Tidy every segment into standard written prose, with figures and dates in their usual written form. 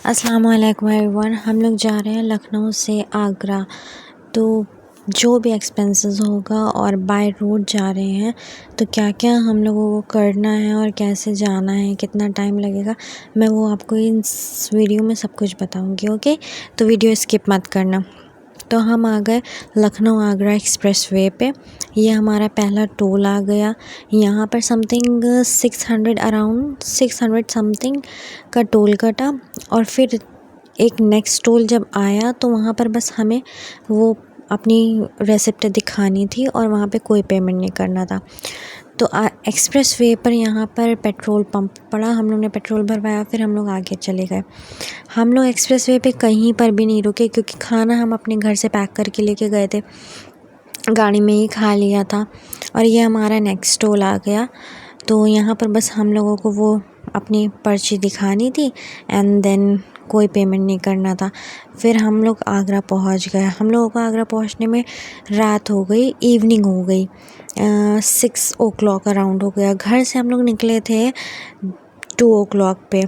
अस्सलाम वालेकुम एवरीवन। हम लोग जा रहे हैं लखनऊ से आगरा। तो जो भी एक्सपेंसेस होगा और बाय रोड जा रहे हैं तो क्या क्या हम लोगों को करना है और कैसे जाना है, कितना टाइम लगेगा, मैं वो आपको इस वीडियो में सब कुछ बताऊंगी। ओके, तो वीडियो स्किप मत करना। तो हम आ गए लखनऊ आगरा एक्सप्रेस वे पे। ये हमारा पहला टोल आ गया। यहाँ पर समथिंग 600 अराउंड 600 समथिंग का टोल कटा। और फिर एक नेक्स्ट टोल जब आया तो वहाँ पर बस हमें वो अपनी रेसिप्ट दिखानी थी और वहाँ पे कोई पेमेंट नहीं करना था। तो एक्सप्रेस वे पर यहाँ पर पेट्रोल पंप पड़ा, हम लोग ने पेट्रोल भरवाया, फिर हम लोग आगे चले गए। हम लोग एक्सप्रेस वे पे कहीं पर भी नहीं रुके क्योंकि खाना हम अपने घर से पैक करके लेके गए थे, गाड़ी में ही खा लिया था। और ये हमारा नेक्स्ट टोल आ गया। तो यहाँ पर बस हम लोगों को वो अपनी पर्ची दिखानी थी एंड देन कोई पेमेंट नहीं करना था। फिर हम लोग आगरा पहुँच गए। हम लोगों को आगरा पहुँचने में रात हो गई, इवनिंग हो गई, 6 o'clock अराउंड हो गया। घर से हम लोग निकले थे 2 o'clock पे।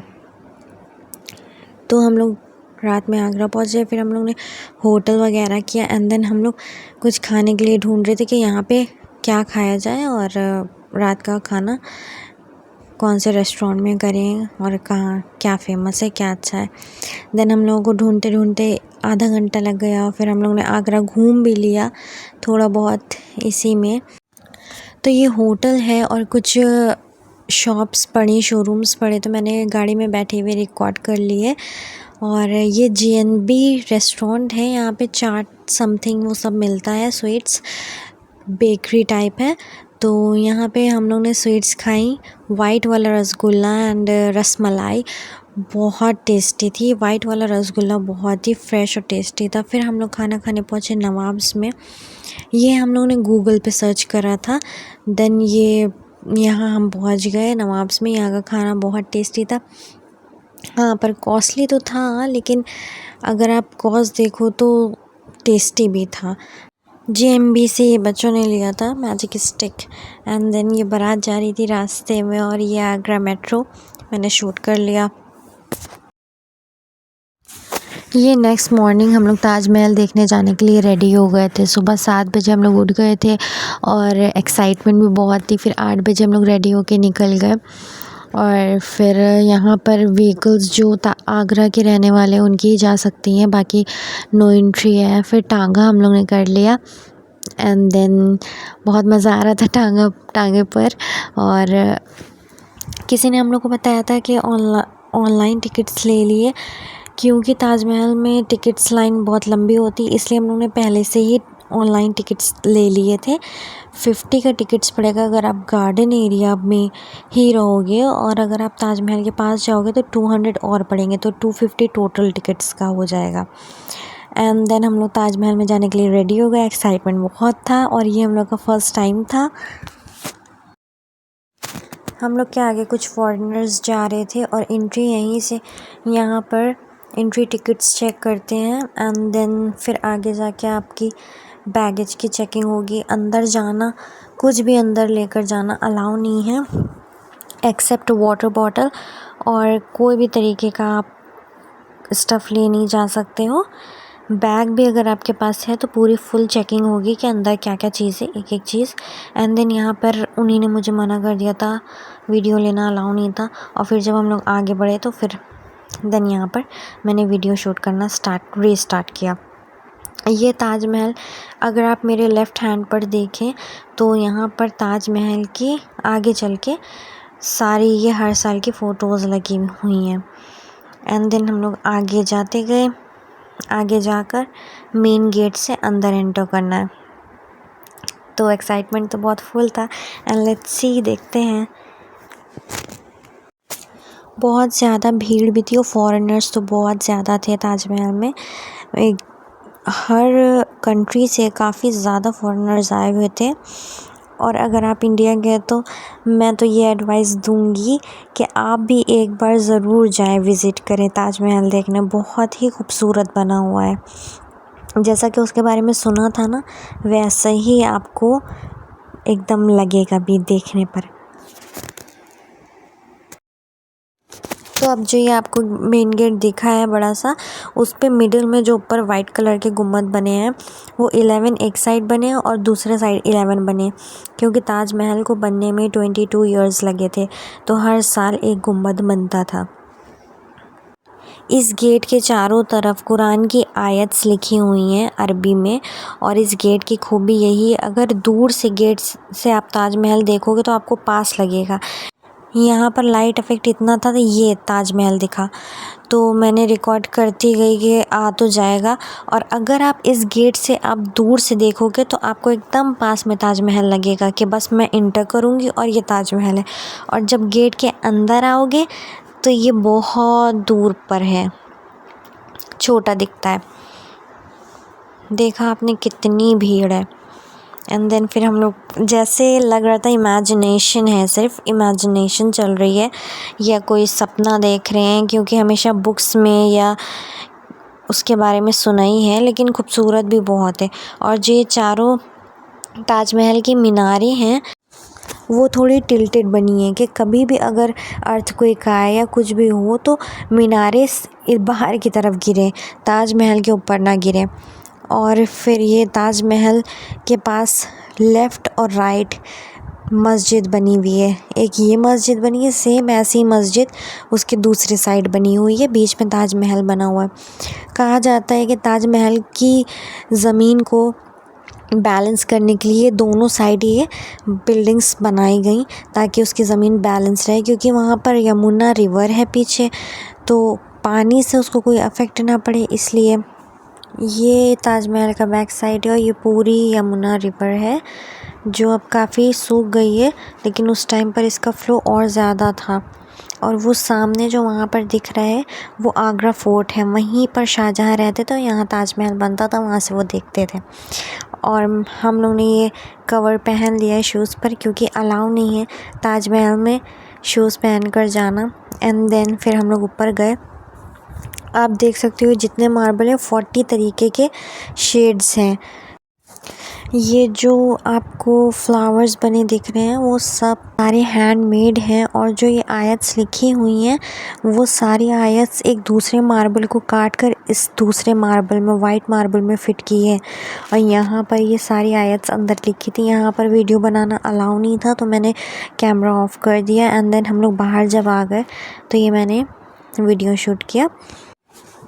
तो हम लोग रात में आगरा पहुँचे। फिर हम लोग ने होटल वगैरह किया एंड देन हम लोग कुछ खाने के लिए ढूंढ रहे थे कि यहाँ पे क्या खाया जाए और रात का खाना कौन से रेस्टोरेंट में करें और कहाँ क्या फ़ेमस है, क्या अच्छा है। देन हम लोगों को ढूंढते ढूंढते आधा घंटा लग गया। फिर हम लोग ने आगरा घूम भी लिया थोड़ा बहुत इसी में। तो ये होटल है और कुछ शॉप्स पड़ी, शोरूम्स पड़े, तो मैंने गाड़ी में बैठे हुए रिकॉर्ड कर लिए। और ये GNB रेस्टोरेंट है, यहाँ पे चाट समथिंग वो सब मिलता है, स्वीट्स बेकरी टाइप है। तो यहाँ पे हम लोग ने स्वीट्स खाई, वाइट वाला रसगुल्ला एंड रसमलाई बहुत टेस्टी थी। वाइट वाला रसगुल्ला बहुत ही फ्रेश और टेस्टी था। फिर हम लोग खाना खाने पहुँचे नवाब्स में। ये हम लोगों ने गूगल पे सर्च करा था। देन ये यहाँ हम पहुँच गए नवाब्स में। यहाँ का खाना बहुत टेस्टी था। हाँ, पर कॉस्टली तो था, लेकिन अगर आप कॉस्ट देखो तो टेस्टी भी था। GNB से ये बच्चों ने लिया था मैजिक स्टिक एंड देन ये बारात जा रही थी रास्ते में और ये आगरा मेट्रो मैंने शूट कर लिया। ये नेक्स्ट मॉर्निंग हम लोग ताजमहल देखने जाने के लिए रेडी हो गए थे। सुबह 7 बजे हम लोग उठ गए थे और एक्साइटमेंट भी बहुत थी। फिर 8 बजे हम लोग रेडी होके निकल गए। और फिर यहाँ पर व्हीकल्स जो आगरा के रहने वाले उनकी ही जा सकती हैं, बाकी नो एंट्री है। फिर टांगा हम लोग ने कर लिया एंड देन बहुत मज़ा आ रहा था टांगे पर। और किसी ने हम लोग को बताया था कि ऑनलाइन टिकट्स ले लिए क्योंकि ताजमहल में टिकट्स लाइन बहुत लंबी होती, इसलिए हम लोग ने पहले से ही ऑनलाइन टिकट्स ले लिए थे। 50 का टिकट्स पड़ेगा अगर आप गार्डन एरिया में ही रहोगे, और अगर आप ताजमहल के पास जाओगे तो 200 और पड़ेंगे, तो 250 टोटल टिकट्स का हो जाएगा। एंड देन हम लोग ताजमहल में जाने के लिए रेडी हो गए। एक्साइटमेंट बहुत था और ये हम लोग का फर्स्ट टाइम था। हम लोग के आगे कुछ फॉरेनर्स जा रहे थे और एंट्री यहीं से, यहाँ पर एंट्री टिकट्स चेक करते हैं एंड देन फिर आगे जाके आपकी बैगेज की चेकिंग होगी। अंदर जाना, कुछ भी अंदर लेकर जाना अलाउ नहीं है एक्सेप्ट वाटर बॉटल, और कोई भी तरीके का आप स्टफ़ ले नहीं जा सकते हो। बैग भी अगर आपके पास है तो पूरी फुल चेकिंग होगी कि अंदर क्या क्या चीज़ है, एक एक चीज़। एंड देन यहाँ पर उन्हीं ने मुझे मना कर दिया था, वीडियो लेना अलाउ नहीं था। और फिर जब हम लोग आगे बढ़े तो फिर देन यहाँ पर मैंने वीडियो शूट करना रीस्टार्ट किया। ये ताजमहल, अगर आप मेरे लेफ़्ट हैंड पर देखें तो यहाँ पर ताजमहल की आगे चल के सारी ये हर साल की फ़ोटोज़ लगी हुई हैं। एंड देन हम लोग आगे जाते गए। आगे जाकर मेन गेट से अंदर एंटर करना है। तो एक्साइटमेंट तो बहुत फुल था एंड लेट्स सी, देखते हैं। बहुत ज़्यादा भीड़ भी थी और फॉरेनर्स तो बहुत ज़्यादा थे ताजमहल में। हर कंट्री से काफ़ी ज़्यादा फॉरेनर्स आए हुए थे। और अगर आप इंडिया गए तो मैं तो ये एडवाइस दूंगी कि आप भी एक बार ज़रूर जाएं, विज़िट करें ताजमहल देखने। बहुत ही खूबसूरत बना हुआ है, जैसा कि उसके बारे में सुना था ना, वैसा ही आपको एकदम लगेगा भी देखने पर। तो अब जो ये आपको मेन गेट दिखा है बड़ा सा, उस पे मिडिल में जो ऊपर वाइट कलर के गुम्बद बने हैं वो 11 एक साइड बने हैं और दूसरे साइड 11 बने, क्योंकि ताजमहल को बनने में 22 ईयर्स लगे थे, तो हर साल एक गुम्बद बनता था। इस गेट के चारों तरफ कुरान की आयत्स लिखी हुई हैं अरबी में, और इस गेट की खूबी यही है, अगर दूर से गेट से आप ताजमहल देखोगे तो आपको पास लगेगा। यहाँ पर लाइट इफ़ेक्ट इतना था तो ये ताजमहल दिखा, तो मैंने रिकॉर्ड करती गई कि आ तो जाएगा। और अगर आप इस गेट से आप दूर से देखोगे तो आपको एकदम पास में ताजमहल लगेगा कि बस मैं इंटर करूँगी और ये ताजमहल है। और जब गेट के अंदर आओगे तो ये बहुत दूर पर है, छोटा दिखता है। देखा आपने कितनी भीड़ है। एंड देन फिर हम लोग, जैसे लग रहा था इमेजिनेशन है, सिर्फ इमेजिनेशन चल रही है या कोई सपना देख रहे हैं, क्योंकि हमेशा बुक्स में या उसके बारे में सुना ही है, लेकिन खूबसूरत भी बहुत है। और जो ये चारों ताजमहल की मीनारें हैं वो थोड़ी टिल्टेड बनी है कि कभी भी अगर अर्थक्वेक आए या कुछ भी हो तो मीनारें बाहर की तरफ गिरे, ताजमहल के ऊपर ना गिरे। और फिर ये ताजमहल के पास लेफ़्ट और राइट मस्जिद बनी हुई है, एक ये मस्जिद बनी है, सेम ऐसी मस्जिद उसके दूसरी साइड बनी हुई है, बीच में ताजमहल बना हुआ है। कहा जाता है कि ताजमहल की ज़मीन को बैलेंस करने के लिए दोनों साइड ये बिल्डिंग्स बनाई गई ताकि उसकी ज़मीन बैलेंस रहे, क्योंकि वहाँ पर यमुना रिवर है पीछे, तो पानी से उसको कोई अफेक्ट ना पड़े, इसलिए। ये ताजमहल का बैक साइड है और ये पूरी यमुना रिवर है जो अब काफ़ी सूख गई है, लेकिन उस टाइम पर इसका फ़्लो और ज़्यादा था। और वो सामने जो वहाँ पर दिख रहा है वो आगरा फोर्ट है, वहीं पर शाहजहाँ रहते थे, यहाँ ताजमहल बनता था, वहाँ से वो देखते थे। और हम लोग ने ये कवर पहन लिया है शूज़ पर, क्योंकि अलाउ नहीं है ताजमहल में शूज़ पहन कर जाना। एंड देन फिर हम लोग ऊपर गए। आप देख सकते हो जितने मार्बल हैं 40 तरीके के शेड्स हैं। ये जो आपको फ्लावर्स बने दिख रहे हैं वो सब सारे हैंडमेड हैं, और जो ये आयत्स लिखी हुई हैं वो सारी आयत्स एक दूसरे मार्बल को काट कर इस दूसरे मार्बल में, वाइट मार्बल में फ़िट की है। और यहाँ पर ये सारी आयत्स अंदर लिखी थी। यहाँ पर वीडियो बनाना अलाउ नहीं था तो मैंने कैमरा ऑफ कर दिया। एंड देन हम लोग बाहर जब आ गए तो ये मैंने वीडियो शूट किया।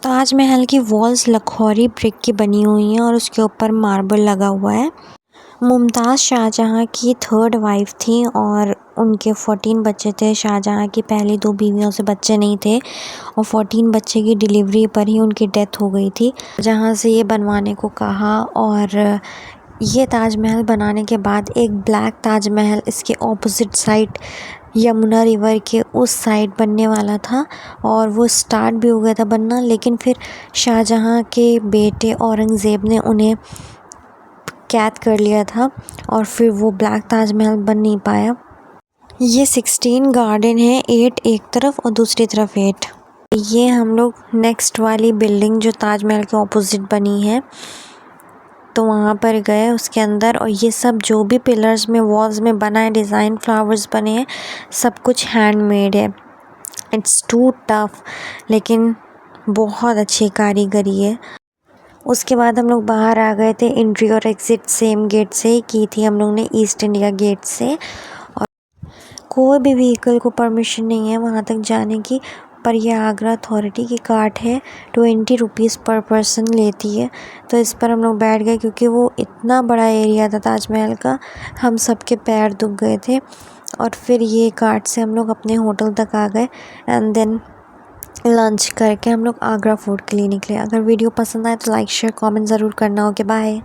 ताजमहल की वॉल्स लखौरी ब्रिक की बनी हुई हैं और उसके ऊपर मार्बल लगा हुआ है। मुमताज़ शाहजहाँ की थर्ड वाइफ थी और उनके 14 बच्चे थे। शाहजहाँ की पहली 2 बीवियों से बच्चे नहीं थे और 14 बच्चे की डिलीवरी पर ही उनकी डेथ हो गई थी, जहाँ से ये बनवाने को कहा। और ये ताजमहल बनाने के बाद एक ब्लैक ताजमहल इसके ऑपोजिट साइड यमुना रिवर के उस साइड बनने वाला था और वो स्टार्ट भी हो गया था बनना, लेकिन फिर शाहजहाँ के बेटे औरंगज़ेब ने उन्हें कैद कर लिया था और फिर वो ब्लैक ताजमहल बन नहीं पाया। ये 16 गार्डन है, 8 एक तरफ और दूसरी तरफ 8। ये हम लोग नेक्स्ट वाली बिल्डिंग जो ताजमहल के ऑपोजिट बनी है तो वहाँ पर गए उसके अंदर, और ये सब जो भी पिलर्स में वॉल्स में बना है, डिज़ाइन फ्लावर्स बने हैं, सब कुछ हैंडमेड है। इट्स टू टफ, लेकिन बहुत अच्छी कारीगरी है। उसके बाद हम लोग बाहर आ गए थे। एंट्री और एग्ज़िट सेम गेट से ही की थी हम लोग ने, ईस्ट इंडिया गेट से। और कोई भी व्हीकल को परमिशन नहीं है वहाँ तक जाने की, पर यह आगरा अथॉरिटी की कार्ट है, 20 रुपीज़ पर पर्सन लेती है। तो इस पर हम लोग बैठ गए क्योंकि वो इतना बड़ा एरिया था ताजमहल का, हम सब के पैर दुख गए थे। और फिर ये कार्ट से हम लोग अपने होटल तक आ गए। एंड देन लंच करके हम लोग आगरा फोर्ट के लिए निकले। अगर वीडियो पसंद आए तो लाइक शेयर कमेंट ज़रूर करना। Okay bye.